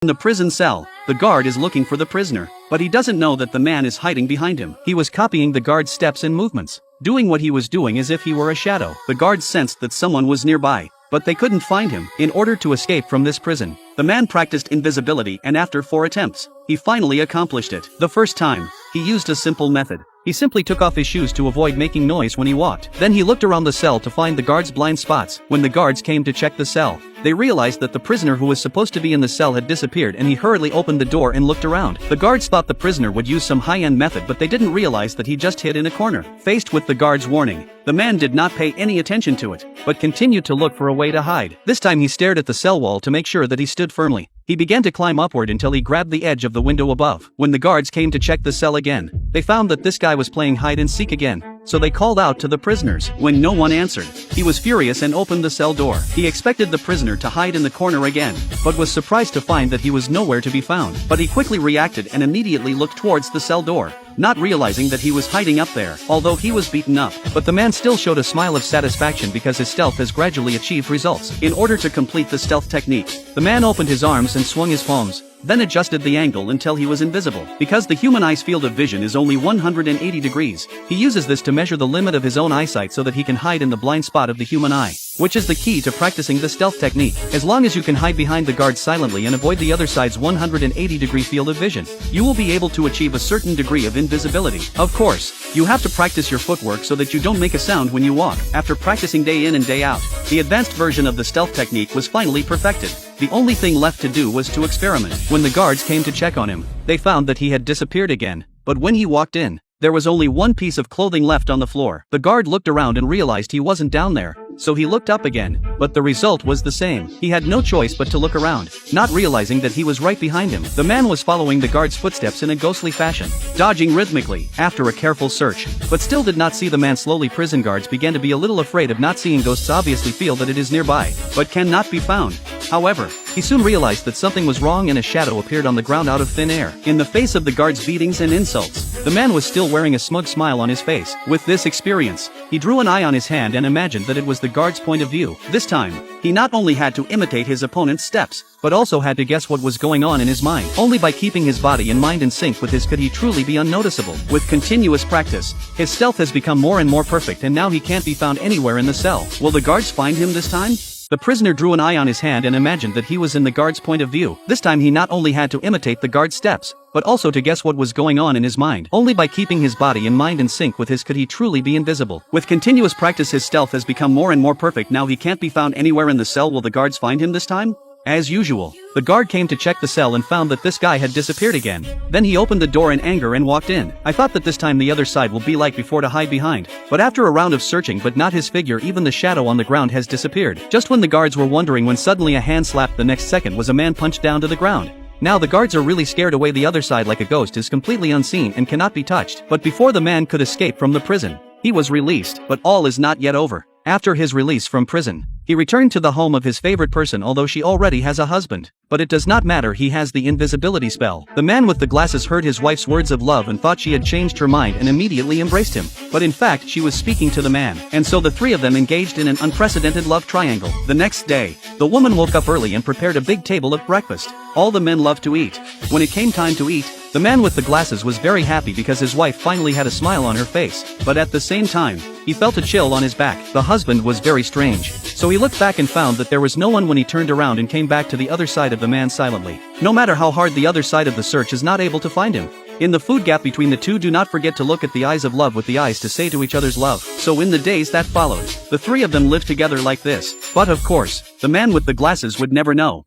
In the prison cell, the guard is looking for the prisoner, but he doesn't know that the man is hiding behind him. He was copying the guard's steps and movements, doing what he was doing as if he were a shadow. The guards sensed that someone was nearby, but they couldn't find him. In order to escape from this prison, the man practiced invisibility, and after 4 attempts, he finally accomplished it. The first time, he used a simple method. He simply took off his shoes to avoid making noise when he walked. Then he looked around the cell to find the guards' blind spots. When the guards came to check the cell, they realized that the prisoner who was supposed to be in the cell had disappeared, and he hurriedly opened the door and looked around. The guards thought the prisoner would use some high-end method, but they didn't realize that he just hid in a corner. Faced with the guards' warning, the man did not pay any attention to it, but continued to look for a way to hide. This time he stared at the cell wall to make sure that he stood firmly. He began to climb upward until he grabbed the edge of the window above. When the guards came to check the cell again, they found that this guy was playing hide and seek again. So they called out to the prisoners. When no one answered, he was furious and opened the cell door. He expected the prisoner to hide in the corner again, but was surprised to find that he was nowhere to be found. But he quickly reacted and immediately looked towards the cell door, not realizing that he was hiding up there, although he was beaten up. But the man still showed a smile of satisfaction because his stealth has gradually achieved results. In order to complete the stealth technique, the man opened his arms and swung his palms, then adjusted the angle until he was invisible. Because the human eye's field of vision is only 180 degrees, he uses this to measure the limit of his own eyesight so that he can hide in the blind spot of the human eye, which is the key to practicing the stealth technique. As long as you can hide behind the guard silently and avoid the other side's 180-degree field of vision, you will be able to achieve a certain degree of invisibility. Of course, you have to practice your footwork so that you don't make a sound when you walk. After practicing day in and day out, the advanced version of the stealth technique was finally perfected. The only thing left to do was to experiment. When the guards came to check on him, they found that he had disappeared again, but when he walked in, there was only one piece of clothing left on the floor. The guard looked around and realized he wasn't down there, so he looked up again, but the result was the same. He had no choice but to look around, not realizing that he was right behind him. The man was following the guard's footsteps in a ghostly fashion, dodging rhythmically. After a careful search, but still did not see the man slowly, prison guards began to be a little afraid of not seeing ghosts. Obviously feel that it is nearby, but cannot be found. However, he soon realized that something was wrong and a shadow appeared on the ground out of thin air. In the face of the guards' beatings and insults, the man was still wearing a smug smile on his face. With this experience, he drew an eye on his hand and imagined that it was the guard's point of view. This time, he not only had to imitate his opponent's steps, but also had to guess what was going on in his mind. Only by keeping his body and mind in sync with his could he truly be unnoticeable. With continuous practice, his stealth has become more and more perfect, and now he can't be found anywhere in the cell. Will the guards find him this time? The prisoner drew an eye on his hand and imagined that he was in the guard's point of view. This time he not only had to imitate the guard's steps, but also to guess what was going on in his mind. Only by keeping his body and mind in sync with his could he truly be invisible. With continuous practice, his stealth has become more and more perfect. Now he can't be found anywhere in the cell. Will the guards find him this time? As usual, the guard came to check the cell and found that this guy had disappeared again. Then he opened the door in anger and walked in. I thought that this time the other side will be like before to hide behind, but after a round of searching, but not his figure, even the shadow on the ground has disappeared. Just when the guards were wondering, when suddenly a hand slapped, the next second was a man punched down to the ground. Now the guards are really scared away. The other side, like a ghost, is completely unseen and cannot be touched. But before the man could escape from the prison, he was released. But all is not yet over. After his release from prison, he returned to the home of his favorite person, although she already has a husband. But it does not matter, he has the invisibility spell. The man with the glasses heard his wife's words of love and thought she had changed her mind and immediately embraced him. But in fact she was speaking to the man, and so the three of them engaged in an unprecedented love triangle. The next day, the woman woke up early and prepared a big table of breakfast. All the men loved to eat. When it came time to eat, the man with the glasses was very happy because his wife finally had a smile on her face, but at the same time, he felt a chill on his back. The husband was very strange, so he looked back and found that there was no one when he turned around and came back to the other side of the man silently. No matter how hard the other side of the search is not able to find him. In the food gap between the two, do not forget to look at the eyes of love with the eyes to say to each other's love. So in the days that followed, the three of them lived together like this. But of course, the man with the glasses would never know.